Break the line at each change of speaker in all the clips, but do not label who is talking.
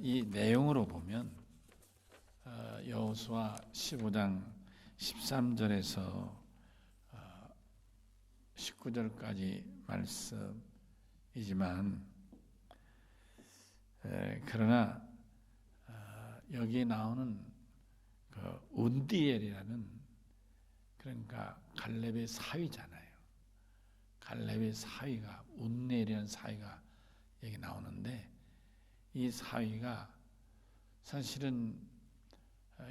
이 내용으로 보면 여호수아 15장 13절에서 19절까지 말씀이지만 그러나 여기에 나오는 그 운디엘이라는, 그러니까 갈렙의 사위잖아요. 갈렙의 사위가, 운디엘이라는 사위가 여기 나오는데, 이 사위가 사실은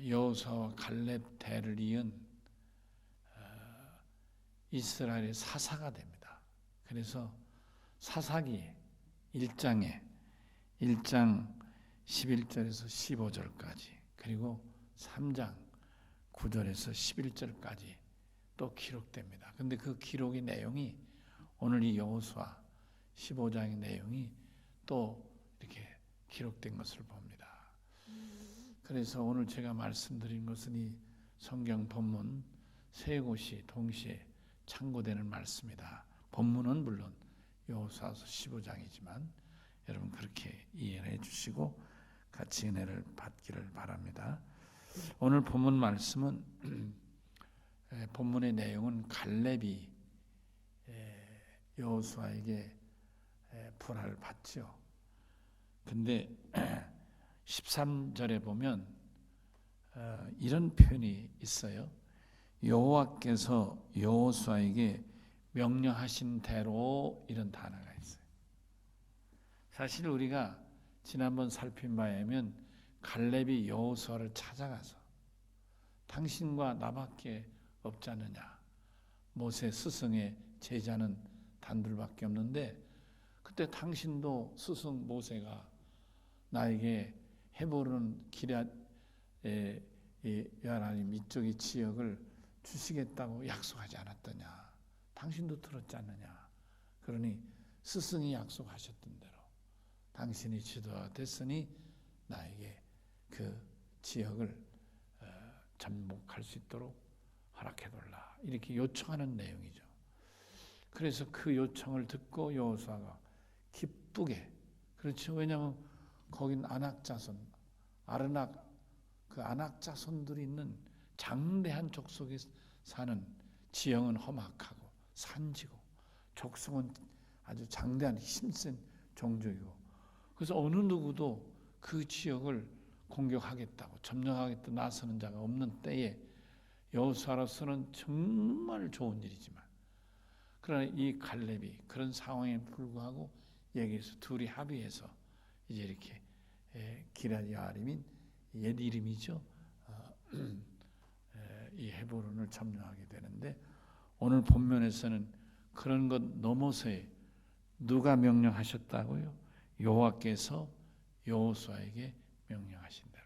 여호수아와 갈렙 대를 이은 이스라엘의 사사가 됩니다. 그래서 사사기 1장 11절에서 15절까지, 그리고 3장 9절에서 11절까지 또 기록됩니다. 근데 그 기록의 내용이 오늘 이 여호수아 15장의 내용이 또 이렇게 기록된 것을 봅니다. 그래서 오늘 제가 말씀드린 것은 이 성경 본문 세 곳이 동시에 참고되는 말씀이다. 본문은 물론 여호수아서 15장이지만 여러분 그렇게 이해해 주시고 같이 은혜를 받기를 바랍니다. 오늘 본문 말씀은 본문의 내용은 갈렙이 여호수아에게 불화를 받죠. 근데 13절에 보면 이런 표현이 있어요. 여호와께서 여호수아에게 명령하신 대로, 이런 단어가 있어요. 사실 우리가 지난번 살핀 바에 의하면 갈렙이 여호수아를 찾아가서 당신과 나밖에 없지 않느냐, 모세 스승의 제자는 단둘밖에 없는데 그때 당신도 스승 모세가 나에게 헤브론 기럇 하나님 이쪽의 지역을 주시겠다고 약속하지 않았더냐, 당신도 들었지 않느냐. 그러니 스승이 약속하셨던 대로 당신이 지도가 됐으니 나에게 그 지역을 접목할 수 있도록 허락해달라, 이렇게 요청하는 내용이죠. 그래서 그 요청을 듣고 여호수아가 기쁘게, 그렇죠. 왜냐하면 거긴 아낙자손, 그 아낙자손들이 있는 장대한 족속에 사는, 지형은 험악하고 산지고 족속은 아주 장대한 힘센 종족이고, 그래서 어느 누구도 그 지역을 공격하겠다고 점령하겠다 나서는 자가 없는 때에 여호수아로서는 정말 좋은 일이지만, 그러나 이 갈렙이 그런 상황에 불구하고 여기에서 둘이 합의해서 이제 이렇게 기럇 여아림인 옛 이름이죠. 이 헤브론을 점령하게 되는데, 오늘 본문에서는 그런 것 넘어서에 누가 명령하셨다고요? 여호와께서 여호수아에게 명령하신 대로.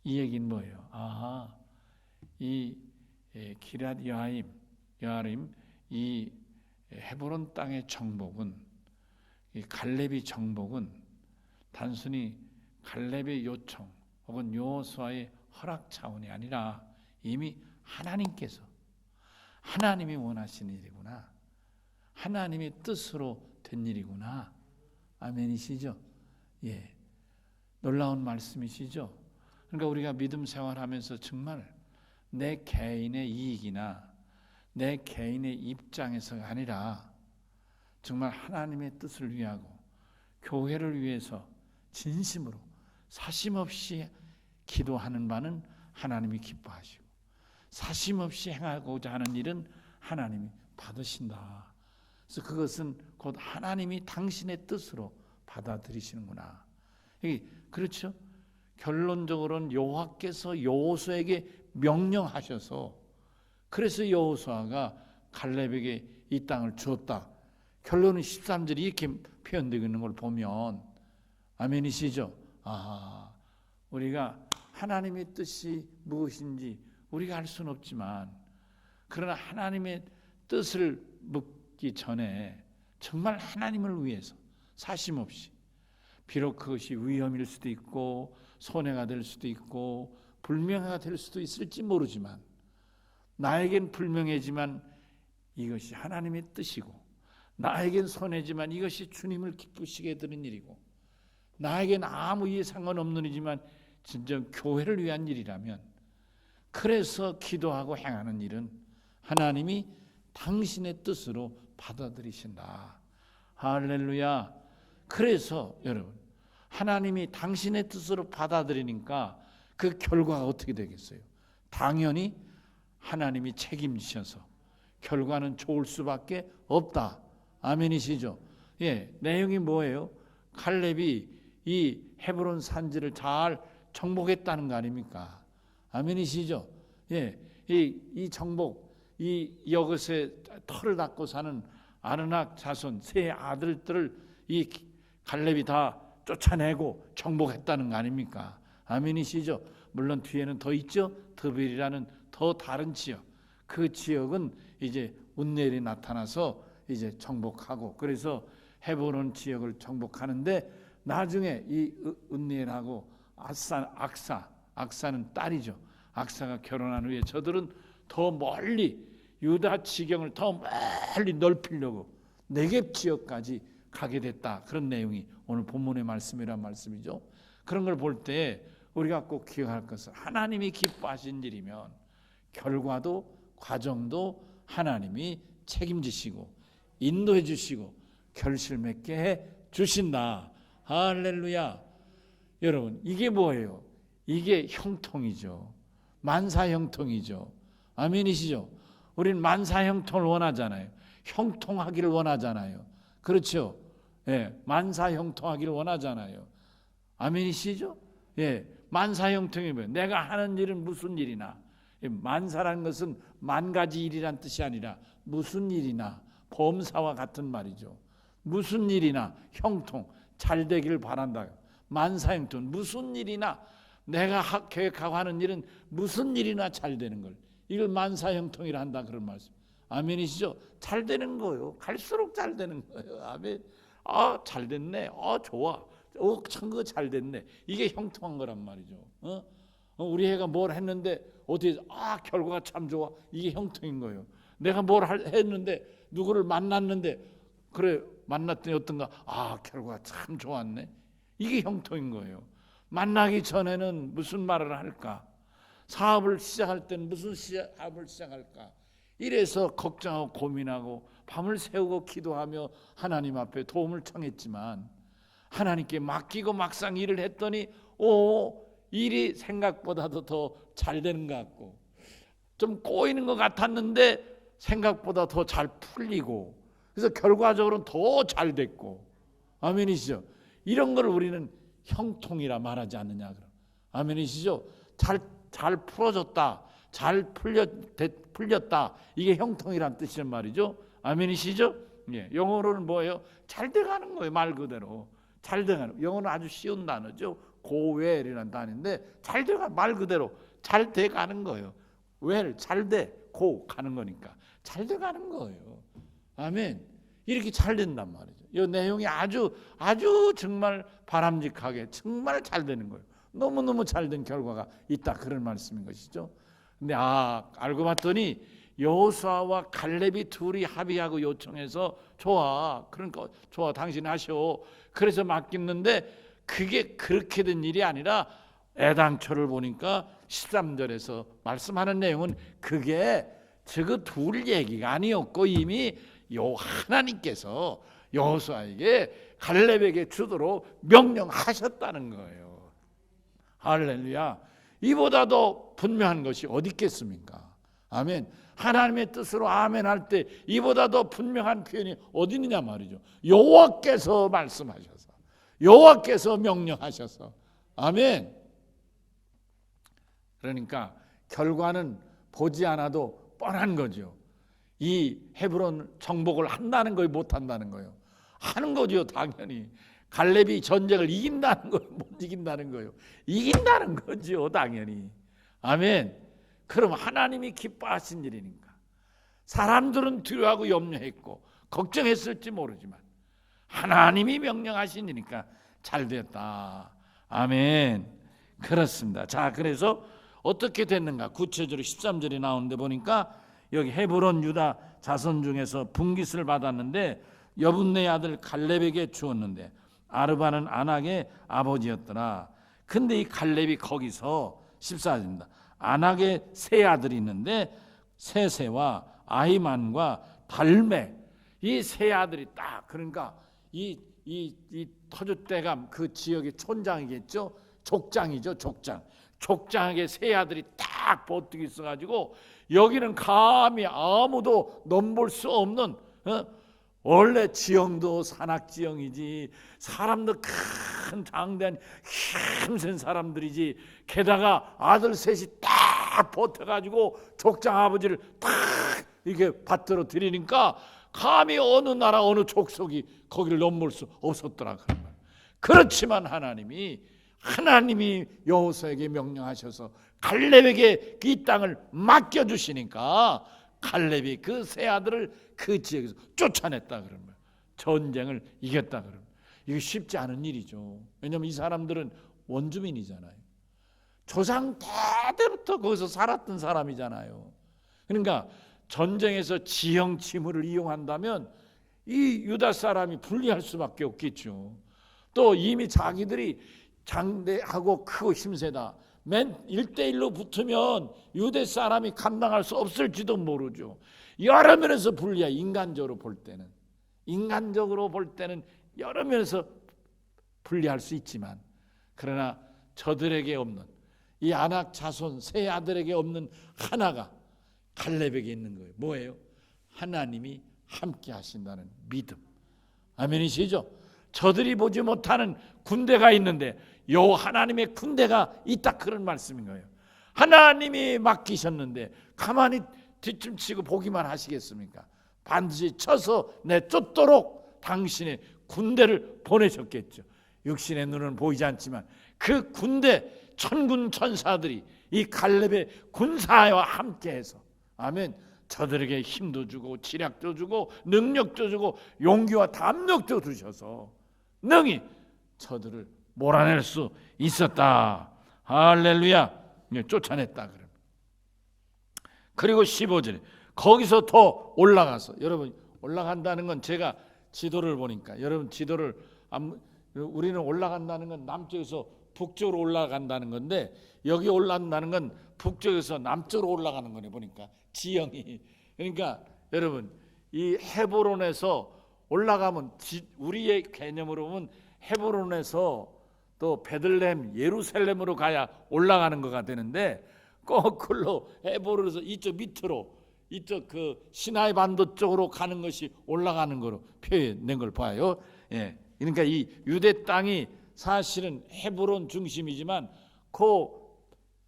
이 얘기는 뭐예요? 이 기럇 여아림, 이 헤브론 땅의 정복은, 이 갈렙의 정복은 단순히 갈렙의 요청 혹은 여호수아의 허락 차원이 아니라 이미 하나님께서, 하나님이 원하시는 일이구나, 하나님의 뜻으로 된 일이구나. 아멘이시죠? 예, 놀라운 말씀이시죠? 그러니까 우리가 믿음 생활하면서 정말 내 개인의 이익이나 내 개인의 입장에서가 아니라 정말 하나님의 뜻을 위하고 교회를 위해서 진심으로 사심없이 기도하는 바는 하나님이 기뻐하시고, 사심없이 행하고자 하는 일은 하나님이 받으신다. 그래서 그것은 곧 하나님이 당신의 뜻으로 받아들이시는구나. 그렇죠? 결론적으로는 여호와께서 여호수아에게 명령하셔서, 그래서 여호수아가 갈렙에게 이 땅을 주었다. 결론은 13절이 이렇게 표현되고 있는 걸 보면, 아멘이시죠? 우리가 하나님의 뜻이 무엇인지 우리가 알 수는 없지만, 그러나 하나님의 뜻을 묻기 전에 정말 하나님을 위해서 사심없이, 비록 그것이 위험일 수도 있고 손해가 될 수도 있고 불명예가 될 수도 있을지 모르지만, 나에겐 불명예지만 이것이 하나님의 뜻이고, 나에겐 손해지만 이것이 주님을 기쁘시게 드는 일이고, 나에겐 아무 이해 상관없는 일이지만 진정 교회를 위한 일이라면, 그래서 기도하고 행하는 일은 하나님이 당신의 뜻으로 받아들이신다. 할렐루야. 그래서 여러분, 하나님이 당신의 뜻으로 받아들이니까 그 결과가 어떻게 되겠어요? 당연히 하나님이 책임지셔서 결과는 좋을 수밖에 없다. 아멘이시죠? 예, 내용이 뭐예요? 칼렙이 이 헤브론 산지를 잘 정복했다는 거 아닙니까? 아멘이시죠? 예, 이 정복, 이 여것에 털을 닦고 사는 아르낙 자손 세 아들들을 이 칼렙이 다 쫓아내고 정복했다는 거 아닙니까? 아멘이시죠? 물론 뒤에는 더 있죠. 드벨이라는 더 다른 지역. 그 지역은 이제 운넬이 나타나서 이제 정복하고, 그래서 헤브론 지역을 정복하는데, 나중에 이 운넬하고 악사는 딸이죠. 악사가 결혼한 후에 저들은 더 멀리 유다 지경을 더 멀리 넓히려고 네겝 지역까지 가게 됐다. 그런 내용이 오늘 본문의 말씀이란 말씀이죠. 그런 걸 볼 때 우리가 꼭 기억할 것은, 하나님이 기뻐하신 일이면 결과도 과정도 하나님이 책임지시고 인도해 주시고 결실 맺게 해 주신다. 할렐루야. 여러분, 이게 뭐예요? 이게 형통이죠. 만사형통이죠. 아멘이시죠? 우리는 만사형통을 원하잖아요. 형통하기를 원하잖아요. 그렇죠? 예, 만사형통하기를 원하잖아요. 아멘이시죠? 예, 만사형통이 뭐예요? 내가 하는 일은 무슨 일이나, 만사라는 것은 만 가지 일이란 뜻이 아니라 무슨 일이나, 범사와 같은 말이죠. 무슨 일이나 형통, 잘 되기를 바란다. 만사형통, 무슨 일이나 내가 계획하고 하는 일은 무슨 일이나 잘 되는 걸, 이걸 만사형통이라 한다, 그런 말씀. 아멘이시죠? 잘 되는 거예요. 갈수록 잘 되는 거예요. 아멘. 잘 됐네. 좋아. 참 그거 잘 됐네. 이게 형통한 거란 말이죠. 우리 애가 뭘 했는데 어떻게 결과가 참 좋아. 이게 형통인 거예요. 내가 뭘 했는데, 누구를 만났는데, 그래 만났더니 어떤가, 결과가 참 좋았네. 이게 형통인 거예요. 만나기 전에는 무슨 말을 할까, 사업을 시작할 때는 무슨 사업을 시작할까, 이래서 걱정하고 고민하고 밤을 새우고 기도하며 하나님 앞에 도움을 청했지만, 하나님께 맡기고 막상 일을 했더니 일이 생각보다도 더 잘 되는 것 같고, 좀 꼬이는 것 같았는데 생각보다 더 잘 풀리고, 그래서 결과적으로는 더 잘 됐고. 아멘이시죠? 이런 걸 우리는 형통이라 말하지 않느냐. 아멘이시죠? 잘 풀어졌다, 잘 풀렸다, 이게 형통이란 뜻이란 말이죠. 아멘이시죠? 예, 영어로는 뭐예요? 잘 돼가는 거예요. 말 그대로 잘 돼가는. 영어는 아주 쉬운 단어죠. 고웰이라는 단어인데, 잘 돼가, 말 그대로 잘 돼가는 거예요. 웰, 잘 돼, 고 가는 거니까 잘 돼가는 거예요. 아멘. 이렇게 잘 된단 말이죠. 이 내용이 아주 정말 바람직하게 정말 잘 되는 거예요. 너무너무 잘 된 결과가 있다, 그런 말씀인 것이죠. 근데 알고 봤더니 여호수아와 갈렙이 둘이 합의하고 요청해서 좋아, 그러니까 좋아, 당신 하셔, 그래서 맡겼는데, 그게 그렇게 된 일이 아니라 애당초를 보니까 13절에서 말씀하는 내용은 그게 저거 둘 얘기가 아니었고, 이미 하나님께서 여호수아에게 갈렙에게 주도록 명령하셨다는 거예요. 할렐루야. 이보다도 분명한 것이 어디 있겠습니까? 아멘. 하나님의 뜻으로 아멘 할 때 이보다도 분명한 표현이 어디 있느냐 말이죠. 여호와께서 말씀하셔서, 여호와께서 명령하셔서. 아멘. 그러니까 결과는 보지 않아도 뻔한 거죠. 이 헤브론 정복을 한다는 거예요, 못 한다는 거예요? 하는 거죠, 당연히. 갈렙이 전쟁을 이긴다는 거예요, 못 이긴다는 거예요? 이긴다는 거죠, 당연히. 아멘. 그럼 하나님이 기뻐하신 일이니까. 사람들은 두려워하고 염려했고 걱정했을지 모르지만 하나님이 명령하신 일이니까 잘 됐다. 아멘. 그렇습니다. 자, 그래서 어떻게 됐는가? 구체적으로 13절에 나오는데 보니까, 여기 헤브론 유다 자손 중에서 분깃을 받았는데 여분네 아들 갈렙에게 주었는데, 아르바는 아낙의 아버지였더라. 근데 이 갈렙이 거기서 14절입니다. 아낙의 세 아들이 있는데 세세와 아히만과 달메, 이 세 아들이 딱, 그러니까 이 터줏대감 그 지역의 촌장이겠죠. 족장이죠. 족장에게 세 아들이 딱 버티고 있어가지고 여기는 감히 아무도 넘볼 수 없는, 원래 지형도 산악지형이지 사람도 큰 장대한 힘센 사람들이지, 게다가 아들 셋이 딱 버텨가지고 족장 아버지를 딱 이렇게 받들어 들이니까 감히 어느 나라 어느 족속이 거기를 넘볼 수 없었더라. 그렇지만 하나님이 여호수아에게 명령하셔서 갈렙에게 이 땅을 맡겨주시니까 갈렙이 그 세 아들을 그 지역에서 쫓아냈다. 그러면 전쟁을 이겼다. 그러면 이거 쉽지 않은 일이죠. 왜냐하면 이 사람들은 원주민이잖아요. 조상 때부터 거기서 살았던 사람이잖아요. 그러니까 전쟁에서 지형 지물을 이용한다면 이 유다 사람이 불리할 수밖에 없겠죠. 또 이미 자기들이 장대하고 크고 힘세다, 맨 1대1로 붙으면 유대 사람이 감당할 수 없을지도 모르죠. 여러 면에서 불리해. 인간적으로 볼 때는 여러 면에서 불리할 수 있지만, 그러나 저들에게 없는, 이 아낙 자손 세 아들에게 없는 하나가 갈렙에게 있는 거예요. 뭐예요? 하나님이 함께 하신다는 믿음. 아멘이시죠? 저들이 보지 못하는 군대가 있는데 요 하나님의 군대가 있다, 그런 말씀인 거예요. 하나님이 맡기셨는데 가만히 뒷춤치고 보기만 하시겠습니까? 반드시 쳐서 내쫓도록 당신의 군대를 보내셨겠죠. 육신의 눈은 보이지 않지만 그 군대, 천군 천사들이 이 갈렙의 군사와 함께해서, 아멘, 저들에게 힘도 주고 지략도 주고 능력도 주고 용기와 담력도 주셔서 능히 저들을 몰아낼 수 있었다. 할렐루야. 쫓아냈다. 그리고 15절에 거기서 더 올라가서, 여러분 올라간다는 건 제가 지도를 보니까, 여러분 지도를 우리는 올라간다는 건 남쪽에서 북쪽으로 올라간다는 건데, 여기 올라간다는 건 북쪽에서 남쪽으로 올라가는 거네, 보니까 지형이. 그러니까 여러분 이 헤브론에서 올라가면, 우리의 개념으로 보면 헤브론에서 또 베들레헴 예루살렘으로 가야 올라가는 거가 되는데, 거꾸로 헤브론에서 이쪽 밑으로, 이쪽 그 시나이 반도 쪽으로 가는 것이 올라가는 거로 표현된 걸 봐요. 예. 그러니까 이 유대 땅이 사실은 헤브론 중심이지만 그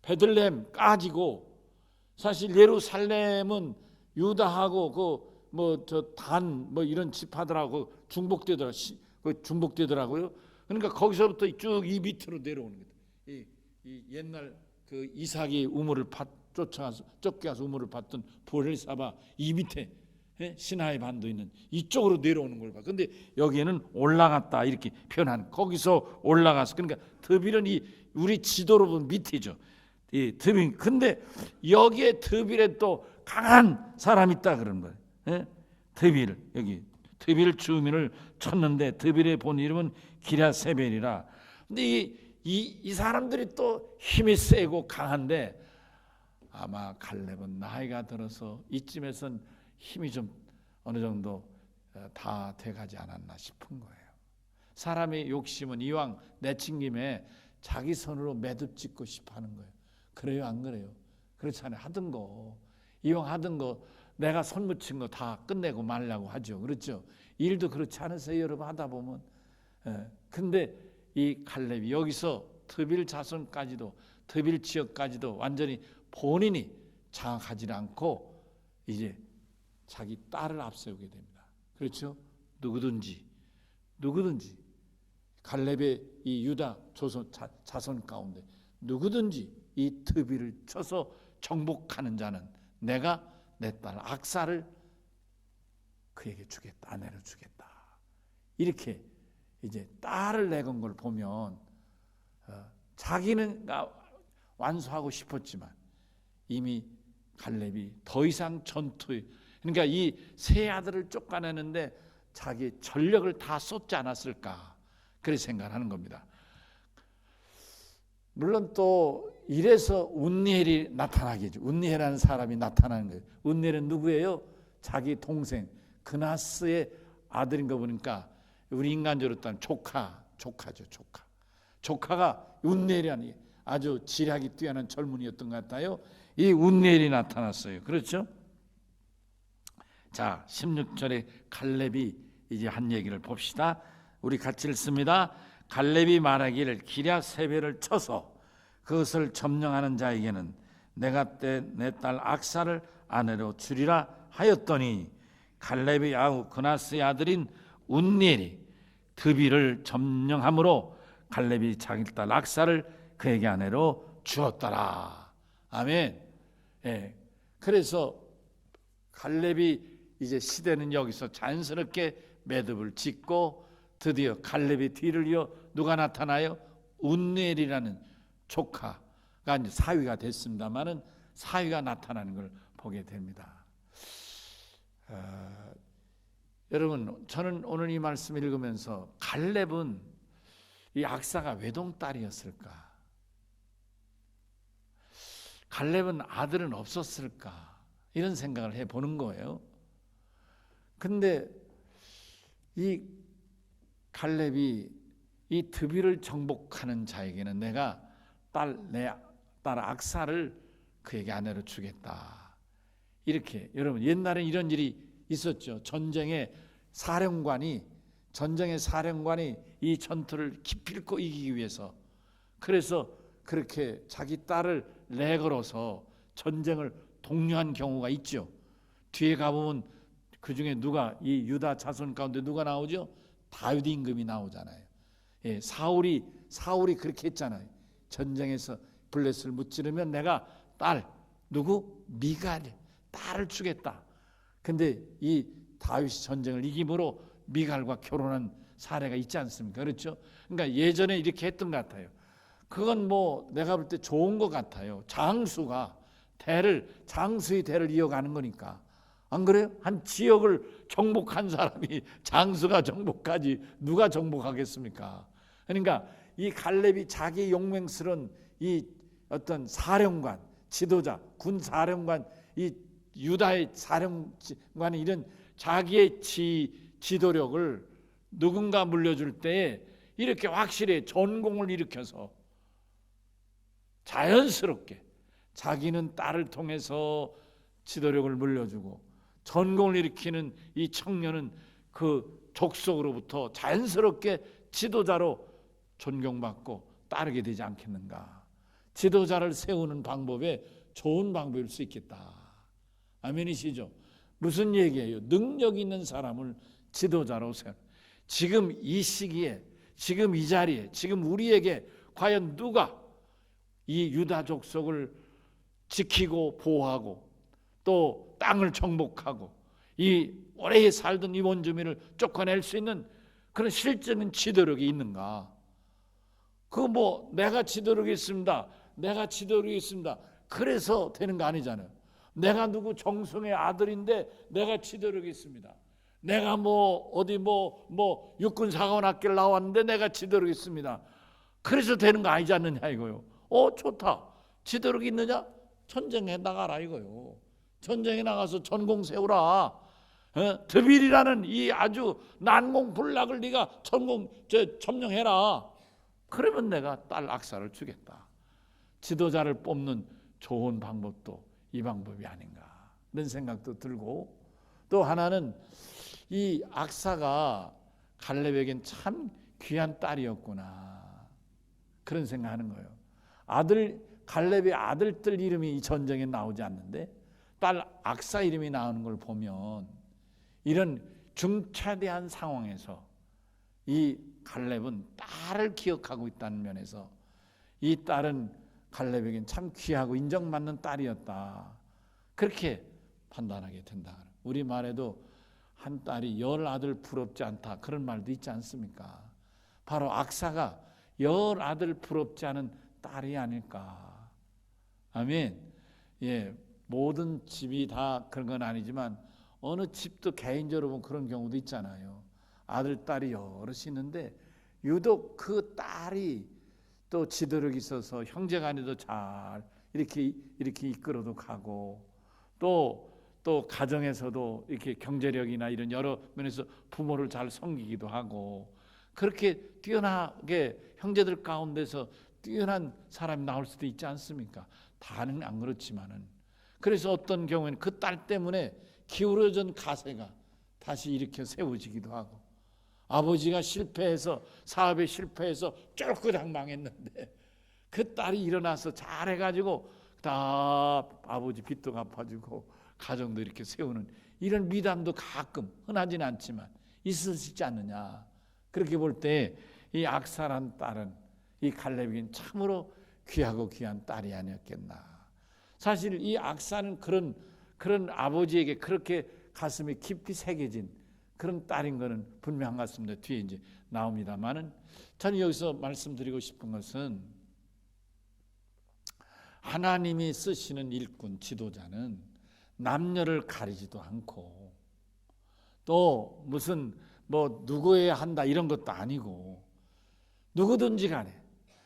베들레헴까지고, 사실 예루살렘은 유다하고 그 단 이런 지파들하고 중복되더라고요. 그러니까 거기서부터 쭉 이 밑으로 내려오는 거예요. 이 옛날 그 이삭이 우물을 쫓겨가서 우물을 팠던 브엘사바 이 밑에, 시나이 반도 있는 이쪽으로 내려오는 걸 봐. 근데 여기에는 올라갔다 이렇게 표현한, 거기서 올라가서, 그러니까 드빌은 우리 지도로 보면 밑이죠. 이 드빌. 근데 여기에 드빌에 또 강한 사람이 있다 그런 거예요. 드빌, 여기 드빌 주민을 쳤는데 드빌의 본 이름은 기랴세벨이라. 근데 이 사람들이 또 힘이 세고 강한데, 아마 갈렙은 나이가 들어서 이쯤에선 힘이 좀 어느 정도 다 돼가지 않았나 싶은 거예요. 사람의 욕심은 이왕 내친 김에 자기 손으로 매듭 짓고 싶어하는 거예요. 그래요, 안 그래요? 그렇잖아요. 이왕 하던 거 내가 손 묻힌 거 다 끝내고 말라고 하죠. 그렇죠? 일도 그렇지 않으세요, 여러분? 하다 보면. 근데 이 갈렙이 여기서 드빌 자손까지도, 드빌 지역까지도 완전히 본인이 장악하지 않고 이제 자기 딸을 앞세우게 됩니다. 그렇죠? 누구든지 갈렙의 이 유다 자손 가운데 누구든지 이 드빌을 쳐서 정복하는 자는 내가 내 딸 악사를 그에게 주겠다, 아내를 주겠다. 이렇게 이제 딸을 내건 걸 보면 자기는 완수하고 싶었지만 이미 갈렙이 더 이상 전투에, 그러니까 이 세 아들을 쫓아내는데 자기 전력을 다 쏟지 않았을까. 그렇게 생각하는 겁니다. 물론 또 이래서 운니엘이 나타나겠죠. 운니엘이라는 사람이 나타나는 거예요. 운니엘은 누구예요? 자기 동생 그나스의 아들인 거 보니까 우리 인간적으로 따면 조카죠. 조카가 운니엘이라는 아주 지략이 뛰어난 젊은이였던 것 같아요. 이 운니엘이 나타났어요. 그렇죠? 자, 16절에 갈렙이 이제 한 얘기를 봅시다. 우리 같이 읽습니다. 갈렙이 말하기를 기럇 세배를 쳐서 그것을 점령하는 자에게는 내가 내 딸 악사를 아내로 주리라 하였더니 갈렙의 아우 그나스의 아들인 운니엘이 드비를 점령함으로 갈렙이 자기 딸 악사를 그에게 아내로 주었더라. 아멘. 예. 그래서 갈렙이 이제 시대는 여기서 자연스럽게 매듭을 짓고 드디어 갈렙의 뒤를 이어 누가 나타나요? 운니엘이라는 조카가 이제 사위가 됐습니다만은 사위가 나타나는 걸 보게 됩니다. 여러분, 저는 오늘 이 말씀을 읽으면서 갈렙은 이 악사가 외동딸이었을까? 갈렙은 아들은 없었을까? 이런 생각을 해보는 거예요. 근데 이 갈렙이 이 드비를 정복하는 자에게는 내가 내 딸 악사를 그에게 아내로 주겠다. 이렇게 여러분 옛날에 이런 일이 있었죠. 전쟁의 사령관이 이 전투를 기필코 이기기 위해서 그래서 그렇게 자기 딸을 내걸어서 전쟁을 독려한 경우가 있죠. 뒤에 가보면 그 중에 누가 이 유다 자손 가운데 누가 나오죠? 다윗 임금이 나오잖아요. 예, 사울이 그렇게 했잖아요. 전쟁에서 블레셋을 무찌르면 내가 누구? 미갈 딸을 주겠다. 근데 이 다윗이 전쟁을 이김으로 미갈과 결혼한 사례가 있지 않습니까? 그렇죠? 그러니까 예전에 이렇게 했던 것 같아요. 그건 뭐 내가 볼 때 좋은 것 같아요. 장수의 대를 이어가는 거니까. 안 그래요? 한 지역을 정복한 사람이 장수가 정복하지 누가 정복하겠습니까? 그러니까 이 갈렙이 자기 용맹스러운 이 어떤 사령관, 지도자, 군 사령관, 이 유다의 사령관이 이런 자기의 지도력을 누군가 물려줄 때에 이렇게 확실히 전공을 일으켜서 자연스럽게 자기는 딸을 통해서 지도력을 물려주고 전공을 일으키는 이 청년은 그 족속으로부터 자연스럽게 지도자로 존경받고 따르게 되지 않겠는가. 지도자를 세우는 방법에 좋은 방법일 수 있겠다. 아멘이시죠? 무슨 얘기예요? 능력 있는 사람을 지도자로 세워. 지금 이 시기에, 지금 이 자리에, 지금 우리에게 과연 누가 이 유다 족속을 지키고 보호하고 또 땅을 정복하고 이 오래 살던 이 원주민을 쫓아낼 수 있는 그런 실적인 지도력이 있는가? 그거 뭐 내가 지도력이 있습니다. 그래서 되는 거 아니잖아요. 내가 누구 정성의 아들인데 내가 지도력이 있습니다. 내가 뭐 어디 뭐 육군사관학교를 나왔는데 내가 지도력이 있습니다. 그래서 되는 거 아니지 않느냐 이거요. 좋다. 지도력이 있느냐? 전쟁에 나가라 이거요. 전쟁에 나가서 전공 세우라. 드빌이라는 이 아주 난공불락을 네가 점령해라. 그러면 내가 딸 악사를 주겠다. 지도자를 뽑는 좋은 방법도 이 방법이 아닌가 이런 생각도 들고, 또 하나는 이 악사가 갈렙에겐 참 귀한 딸이었구나 그런 생각하는 거예요. 갈렙의 아들들 이름이 이 전쟁에 나오지 않는데 딸 악사 이름이 나오는 걸 보면 이런 중차대한 상황에서 이 갈렙은 딸을 기억하고 있다는 면에서 이 딸은 갈렙에겐 참 귀하고 인정받는 딸이었다 그렇게 판단하게 된다. 우리 말에도 한 딸이 열 아들 부럽지 않다 그런 말도 있지 않습니까? 바로 악사가 열 아들 부럽지 않은 딸이 아닐까. 아멘. 예, 모든 집이 다 그런 건 아니지만 어느 집도 개인적으로 보면 그런 경우도 있잖아요. 아들 딸이 여럿이 있는데 유독 그 딸이 또 지도력이 있어서 형제간에도 잘 이렇게 이끌어도 가고 또 가정에서도 이렇게 경제력이나 이런 여러 면에서 부모를 잘 섬기기도 하고 그렇게 뛰어나게 형제들 가운데서 뛰어난 사람이 나올 수도 있지 않습니까? 다는 안 그렇지만은 그래서 어떤 경우에는 그 딸 때문에 기울어진 가세가 다시 일으켜 세워지기도 하고 아버지가 사업에 실패해서 쫄그락 망했는데 그 딸이 일어나서 잘해가지고 다 아버지 빚도 갚아주고 가정도 이렇게 세우는 이런 미담도 가끔 흔하지는 않지만 있을 수 있지 않느냐. 그렇게 볼 때 이 악사란 딸은 이 갈렙에게는 참으로 귀하고 귀한 딸이 아니었겠나. 사실 이 악사는 그런 아버지에게 그렇게 가슴에 깊이 새겨진 그런 딸인 것은 분명한 것 같습니다. 뒤에 이제 나옵니다만은 저는 여기서 말씀드리고 싶은 것은 하나님이 쓰시는 일꾼 지도자는 남녀를 가리지도 않고 또 무슨 누구여야 한다 이런 것도 아니고 누구든지 간에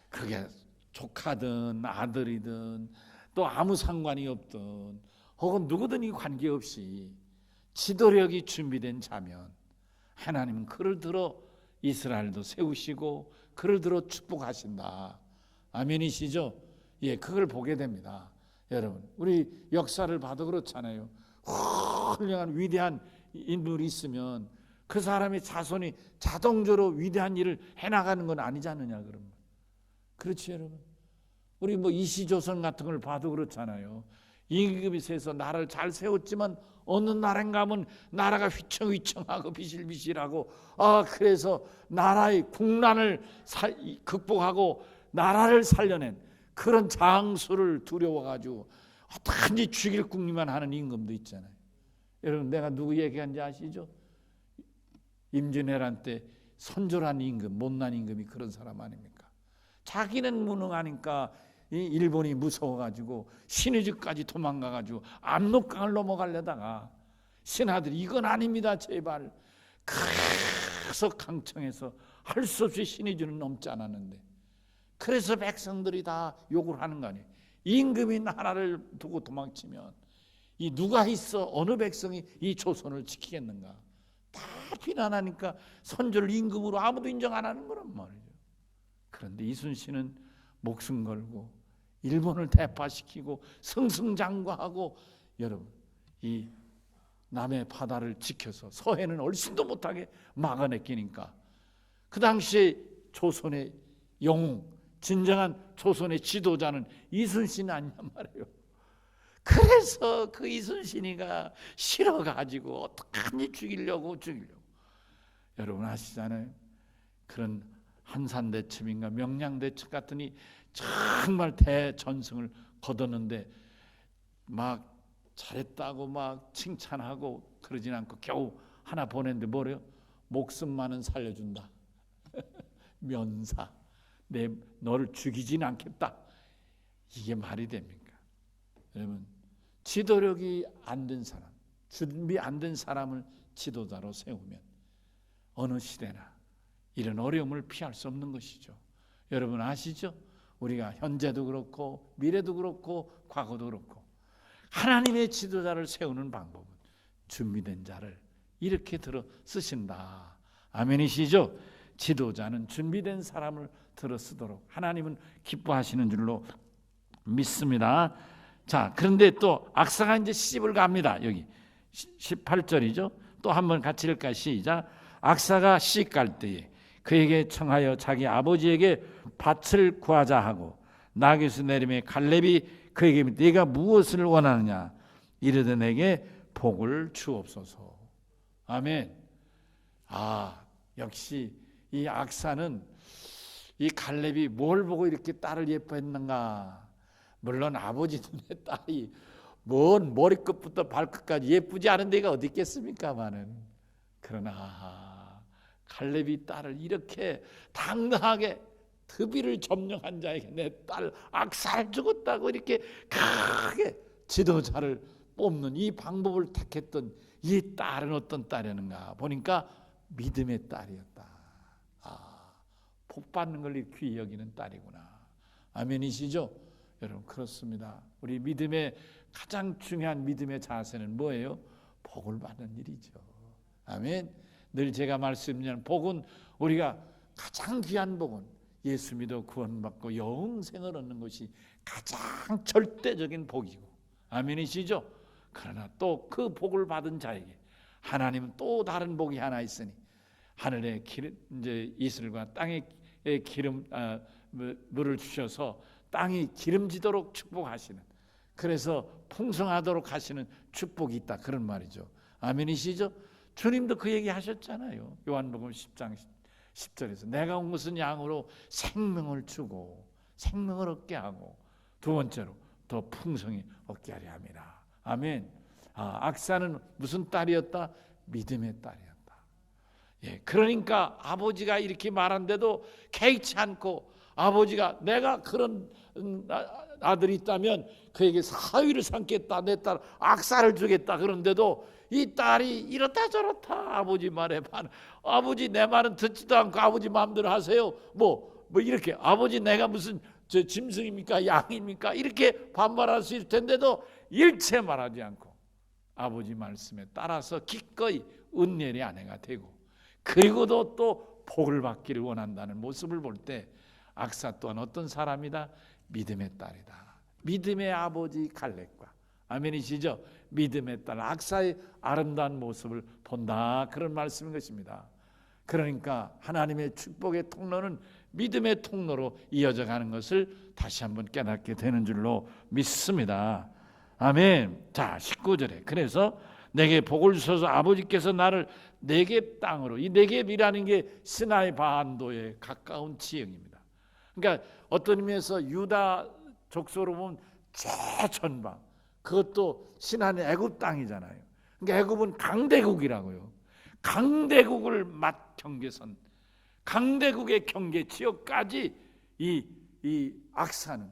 그게 조카든 아들이든 또 아무 상관이 없든 혹은 누구든지 관계없이 지도력이 준비된 자면 하나님은 그를 들어 이스라엘도 세우시고 그를 들어 축복하신다. 아멘이시죠? 예, 그걸 보게 됩니다. 여러분, 우리 역사를 봐도 그렇잖아요. 훌륭한 위대한 인물이 있으면 그 사람의 자손이 자동적으로 위대한 일을 해나가는 건 아니지 않느냐 그러면. 그렇지 여러분. 우리 이시조선 같은 걸 봐도 그렇잖아요. 임금이 세서 나라를 잘 세웠지만 어느 나라인가 하면 나라가 휘청휘청하고 비실비실하고 그래서 나라의 국난을 극복하고 나라를 살려낸 그런 장수를 두려워가지고 어떻게든지 죽일 궁리만 하는 임금도 있잖아요. 여러분 내가 누구 얘기하는지 아시죠? 임진왜란 때 선졸한 임금, 못난 임금이 그런 사람 아닙니까? 자기는 무능하니까 이 일본이 무서워가지고 신의주까지 도망가가지고 압록강을 넘어가려다가 신하들이 이건 아닙니다 제발 그래서 강청에서 할 수 없이 신의주는 넘지 않았는데 그래서 백성들이 다 욕을 하는 거 아니에요. 임금이 나라를 두고 도망치면 이 누가 있어 어느 백성이 이 조선을 지키겠는가 다 비난하니까 선조를 임금으로 아무도 인정 안 하는 거란 말이죠. 그런데 이순신은 목숨 걸고 일본을 대파시키고 승승장구하고 여러분 이 남해 바다를 지켜서 서해는 얼씬도 못하게 막아내기니까 그 당시에 조선의 영웅 진정한 조선의 지도자는 이순신 아니란 말이에요. 그래서 그 이순신이가 싫어가지고 어떡하니 죽이려고 여러분 아시잖아요. 그런 한산대첩인가 명량대첩 같으니 정말 대전승을 거뒀는데 막 잘했다고 막 칭찬하고 그러진 않고 겨우 하나 보냈는데 뭐래요? 목숨만은 살려준다. 면사. 너를 죽이진 않겠다. 이게 말이 됩니까? 여러분 지도력이 안 된 사람, 준비 안 된 사람을 지도자로 세우면 어느 시대나 이런 어려움을 피할 수 없는 것이죠. 여러분 아시죠? 우리가 현재도 그렇고 미래도 그렇고 과거도 그렇고 하나님의 지도자를 세우는 방법은 준비된 자를 이렇게 들어 쓰신다. 아멘이시죠? 지도자는 준비된 사람을 들어 쓰도록 하나님은 기뻐하시는 줄로 믿습니다. 자, 그런데 또 악사가 이제 시집을 갑니다. 여기 18절이죠. 또 한번 같이 읽을까요? 시작. 악사가 시집 갈 때에 그에게 청하여 자기 아버지에게 밭을 구하자 하고 나귀에서 내림에 갈렙이 그에게 네가 무엇을 원하느냐 이르되 내게 복을 주옵소서. 아멘. 역시 이 악사는 이 갈렙이 뭘 보고 이렇게 딸을 예뻐했는가. 물론 아버지 눈에 딸이 뭔 머리끝부터 발끝까지 예쁘지 않은 데가 어디 있겠습니까마는 그러나 갈렙이 딸을 이렇게 당당하게 드비를 점령한 자에게 내 딸 악사를 죽었다고 이렇게 크게 지도자를 뽑는 이 방법을 택했던 이 딸은 어떤 딸이었는가 보니까 믿음의 딸이었다. 복 받는 걸 귀히 여기는 딸이구나. 아멘이시죠? 여러분, 그렇습니다. 우리 믿음의 가장 중요한 믿음의 자세는 뭐예요? 복을 받는 일이죠. 아멘. 늘 제가 말씀드리는 복은, 우리가 가장 귀한 복은 예수 믿어 구원받고 영생을 얻는 것이 가장 절대적인 복이고, 아멘이시죠? 그러나 또 그 복을 받은 자에게 하나님은 또 다른 복이 하나 있으니, 하늘의 기름, 이제 이슬과 땅의 기름, 물을 주셔서 땅이 기름지도록 축복하시는, 그래서 풍성하도록 하시는 축복이 있다, 그런 말이죠. 아멘이시죠? 주님도 그 얘기 하셨잖아요. 요한복음 10장 10절에서 내가 온 것은 양으로 생명을 주고 생명을 얻게 하고, 두 번째로 더 풍성히 얻게 하려 함이라. 아멘. 악사는 무슨 딸이었다? 믿음의 딸이었다. 예, 그러니까 아버지가 이렇게 말한데도 개의치 않고, 아버지가 내가 그런 아들이 있다면 그에게 사위를 삼겠다, 내 딸 악사를 주겠다, 그런데도 이 딸이 이렇다 저렇다 아버지 말에 아버지 내 말은 듣지도 않고 아버지 마음대로 하세요, 뭐 이렇게, 아버지 내가 무슨 저 짐승입니까 양입니까, 이렇게 반발할 수 있을 텐데도 일체 말하지 않고 아버지 말씀에 따라서 기꺼이 은혜의 아내가 되고, 그리고도 또 복을 받기를 원한다는 모습을 볼 때 악사 또한 어떤 사람이다? 믿음의 딸이다. 믿음의 아버지 갈렙과, 아멘이시죠? 믿음의 딸 악사의 아름다운 모습을 본다, 그런 말씀인 것입니다. 그러니까 하나님의 축복의 통로는 믿음의 통로로 이어져 가는 것을 다시 한번 깨닫게 되는 줄로 믿습니다. 아멘. 자, 19절에 그래서 내게 복을 주셔서 아버지께서 나를 네겝 땅으로, 이 네겝이라는 게 시나이 반도에 가까운 지형입니다. 그러니까 어떤 의미에서 유다 족속으로 보면 최전방, 그것도 신한의 애굽 땅이잖아요. 그러니까 애굽은 강대국이라고요. 강대국을 맞 경계선, 강대국의 경계 지역까지 이 악사는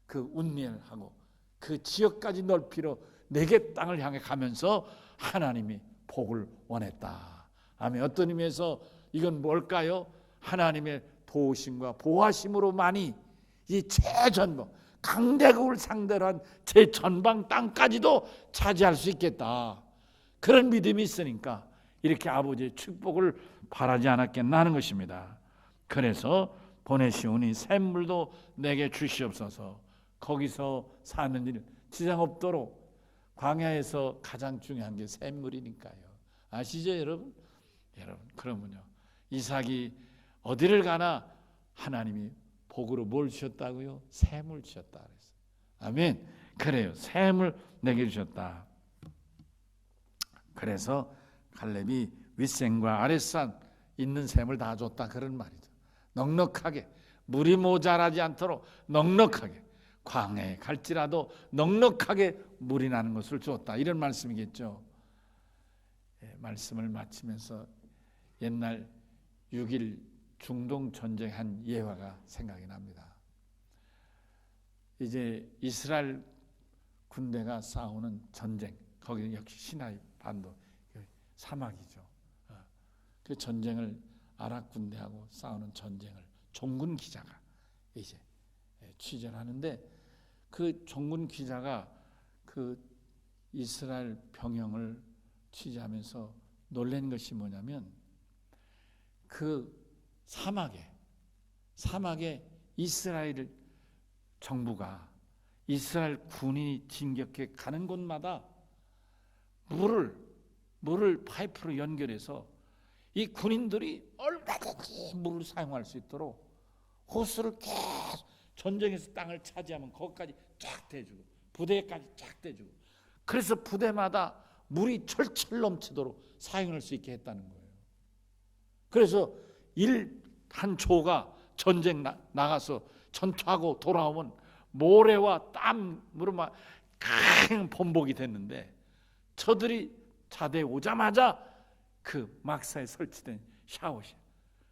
그 운명하고 그 지역까지 넓히러 네겝 땅을 향해 가면서 하나님이 복을 원했다. 아멘. 어떤 의미에서 이건 뭘까요? 하나님의 도우심과 보호하심으로만이 이 최전방, 강대국을 상대로 한 최전방 땅까지도 차지할 수 있겠다, 그런 믿음이 있으니까 이렇게 아버지의 축복을 바라지 않았겠나 하는 것입니다. 그래서 보내시오니 샘물도 내게 주시옵소서. 거기서 사는 일은 지장 없도록, 광야에서 가장 중요한 게 샘물이니까요. 아시죠 여러분? 여러분, 그러면요, 이삭이 어디를 가나 하나님이 복으로 뭘 주셨다고요? 샘을 주셨다 그랬어요. 아멘. 그래요, 샘을 내게 주셨다. 그래서 갈렙이 윗샘과 아랫산 있는 샘을 다 줬다, 그런 말이죠. 넉넉하게, 물이 모자라지 않도록 넉넉하게, 광야에 갈지라도 넉넉하게 물이 나는 것을 줬다, 이런 말씀이겠죠. 예, 말씀을 마치면서 옛날 6.1 중동 전쟁한 예화가 생각이 납니다. 이제 이스라엘 군대가 싸우는 전쟁, 거기는 역시 시나이 반도 사막이죠. 그 전쟁을, 아랍 군대하고 싸우는 전쟁을 종군 기자가 이제 취재를 하는데, 그 종군 기자가 그 이스라엘 병영을 취재하면서 놀란 것이 뭐냐면, 그 사막에 이스라엘 정부가, 이스라엘 군인이 진격해 가는 곳마다 물을 파이프로 연결해서 이 군인들이 얼마든지 물을 사용할 수 있도록 호스를 계속, 전쟁에서 땅을 차지하면 거기까지 쫙 대주고 부대까지 쫙 대주고, 그래서 부대마다 물이 철철 넘치도록 사용할 수 있게 했다는 거예요. 그래서 한 조가 전쟁 나가서 전투하고 돌아오면 모래와 땀으로 막 강 번복이 됐는데, 저들이 자대에 오자마자 그 막사에 설치된 샤워실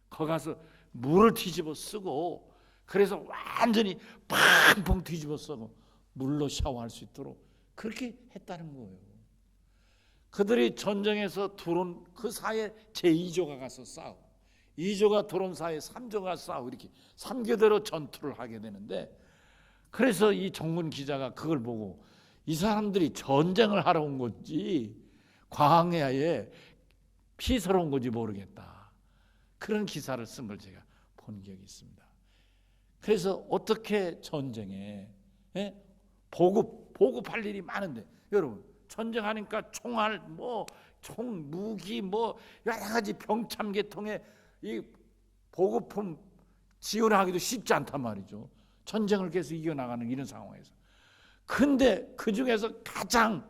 거기 가서 물을 뒤집어 쓰고, 그래서 완전히 팡팡 뒤집어 쓰고 물로 샤워할 수 있도록 그렇게 했다는 거예요. 그들이 전쟁에서 들어온 그 사이에 제2조가 가서 싸우고, 2조가 들어온 사이에 3조가 싸우고 이렇게 3교대로 전투를 하게 되는데, 그래서 이 정문 기자가 그걸 보고 이 사람들이 전쟁을 하러 온 건지 광야에 피서러 온 건지 모르겠다, 그런 기사를 쓴 걸 제가 본 적이 있습니다. 그래서 어떻게 전쟁에 보급할 일이 많은데, 여러분 전쟁하니까 총알 총 무기 여러 가지 병참계통에 이 보급품 지원하기도 쉽지 않단 말이죠. 전쟁을 계속 이겨나가는 이런 상황에서. 근데 그 중에서 가장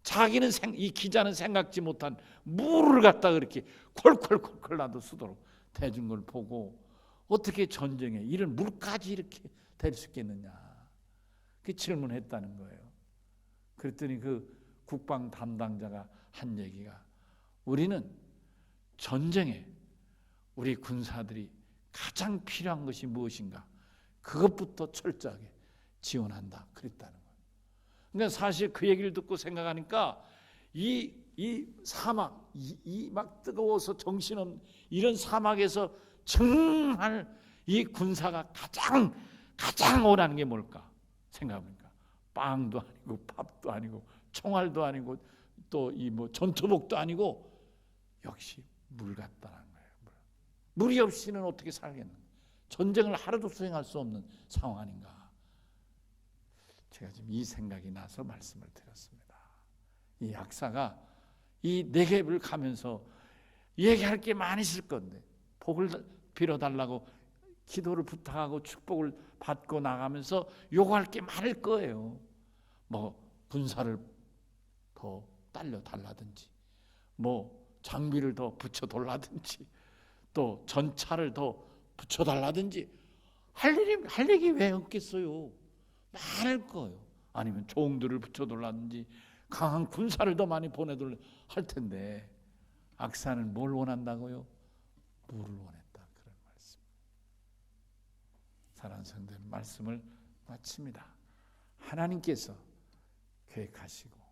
자기는 이 기자는 생각지 못한 물을 갖다 그렇게 콜콜콜콜 나도 쓰도록 대준 걸 보고, 어떻게 전쟁에 이런 물까지 이렇게 될 수 있겠느냐, 그 질문했다는 거예요. 그랬더니 그 국방 담당자가 한 얘기가, 우리는 전쟁에 우리 군사들이 가장 필요한 것이 무엇인가, 그것부터 철저하게 지원한다, 그랬다는 거예요. 그러니까 사실 그 얘기를 듣고 생각하니까 이 사막, 이 막 뜨거워서 정신없는 이런 사막에서 정말 이 군사가 가장 원하는 게 뭘까 생각해보니까, 빵도 아니고 밥도 아니고 총알도 아니고 또 이 전투복도 아니고 역시 물 같다는 거예요. 물이 없이는 어떻게 살겠는가, 전쟁을 하루도 수행할 수 없는 상황 아닌가. 제가 지금 이 생각이 나서 말씀을 드렸습니다. 이 약사가 이 네겝을 가면서 얘기할 게 많이 있을 건데, 복을 빌어달라고 기도를 부탁하고 축복을 받고 나가면서 요구할 게 많을 거예요. 군사를 더 딸려달라든지, 장비를 더 붙여달라든지, 또 전차를 더 붙여달라든지, 할 얘기 왜 없겠어요? 많을 거예요. 아니면 종들을 붙여달라든지 강한 군사를 더 많이 보내달라 할 텐데, 악사는 뭘 원한다고요? 물을 원했다, 그런 말씀. 사랑하는 성도들, 말씀을 마칩니다. 하나님께서 계획하시고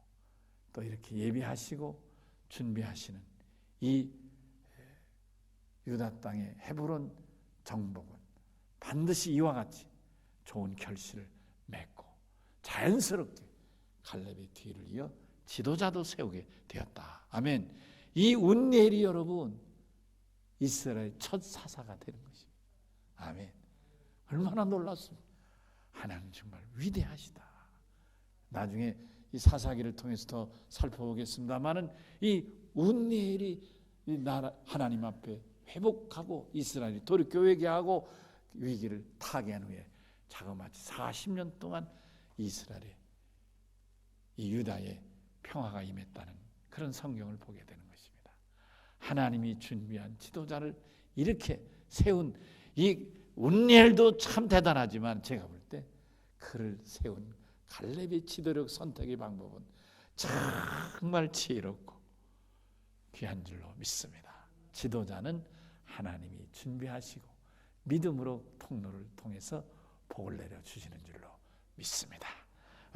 또 이렇게 예비하시고 준비하시는 이 유다 땅의 헤브론 정복은 반드시 이와 같이 좋은 결실을 맺고 자연스럽게 갈렙의 뒤를 이어 지도자도 세우게 되었다. 아멘. 이 운니엘이 여러분 이스라엘 첫 사사가 되는 것입니다. 아멘. 얼마나 놀랐습니까? 하나님 정말 위대하시다. 나중에 이 사사기를 통해서 더 살펴보겠습니다만은, 이 운니엘이 이 나라 하나님 앞에 회복하고 이스라엘이 돌이켜 회개하고 위기를 타개한 후에 자그마치 40년 동안 이스라엘의 이 유다의 평화가 임했다는 그런 성경을 보게 되는 것입니다. 하나님이 준비한 지도자를 이렇게 세운 이 운니엘도 참 대단하지만, 제가 볼 때 그를 세운 갈렙의 지도력 선택의 방법은 정말 지혜롭고 귀한 줄로 믿습니다. 지도자는 하나님이 준비하시고 믿음으로 통로를 통해서 복을 내려주시는 줄로 믿습니다.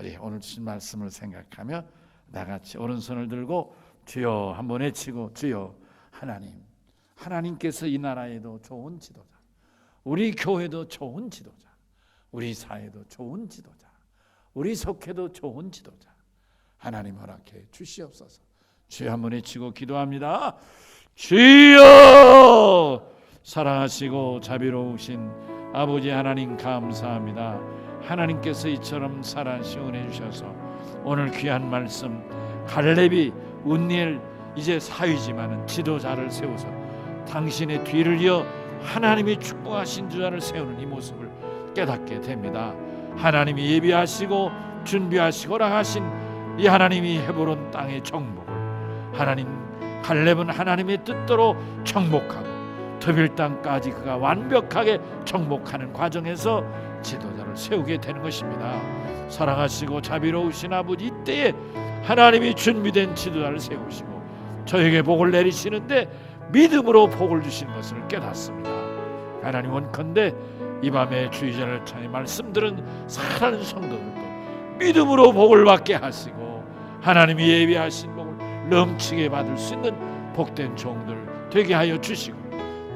우리 오늘 주신 말씀을 생각하며 나같이 오른손을 들고 주여 한번 외치고, 주여 하나님께서 이 나라에도 좋은 지도자, 우리 교회도 좋은 지도자, 우리 사회도 좋은 지도자, 우리 속회도 좋은 지도자 하나님 허락해 주시옵소서. 주여 한번 외치고 기도합니다. 주여, 사랑하시고 자비로우신 아버지 하나님 감사합니다. 하나님께서 이처럼 살아 시원해 주셔서 오늘 귀한 말씀, 갈렙이 운니엘 이제 사위지만은 지도자를 세워서 당신의 뒤를 이어 하나님이 축복하신 주자를 세우는 이 모습을 깨닫게 됩니다. 하나님이 예비하시고 준비하시고 허락하신 이 하나님이 헤브론 땅의 정복을, 하나님 갈렙은 하나님의 뜻대로 정복하고 드빌 땅까지 그가 완벽하게 정복하는 과정에서 지도자를 세우게 되는 것입니다. 사랑하시고 자비로우신 아버지, 이때에 하나님이 준비된 지도자를 세우시고 저에게 복을 내리시는데 믿음으로 복을 주시는 것을 깨닫습니다. 하나님, 원컨대 이 밤에 주의자를 통해 말씀들은 사랑하는 성도들도 믿음으로 복을 받게 하시고 하나님이 예비하신 복을 넘치게 받을 수 있는 복된 종들 되게 하여 주시고,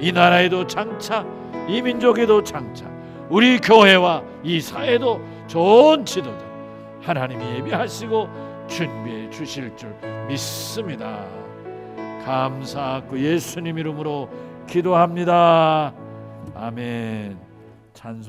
이 나라에도 장차, 이 민족에도 장차, 우리 교회와 이 사회도 좋은 지도자 하나님이 예비하시고 준비해 주실 줄 믿습니다. 감사하고 예수님 이름으로 기도합니다. 아멘. 찬송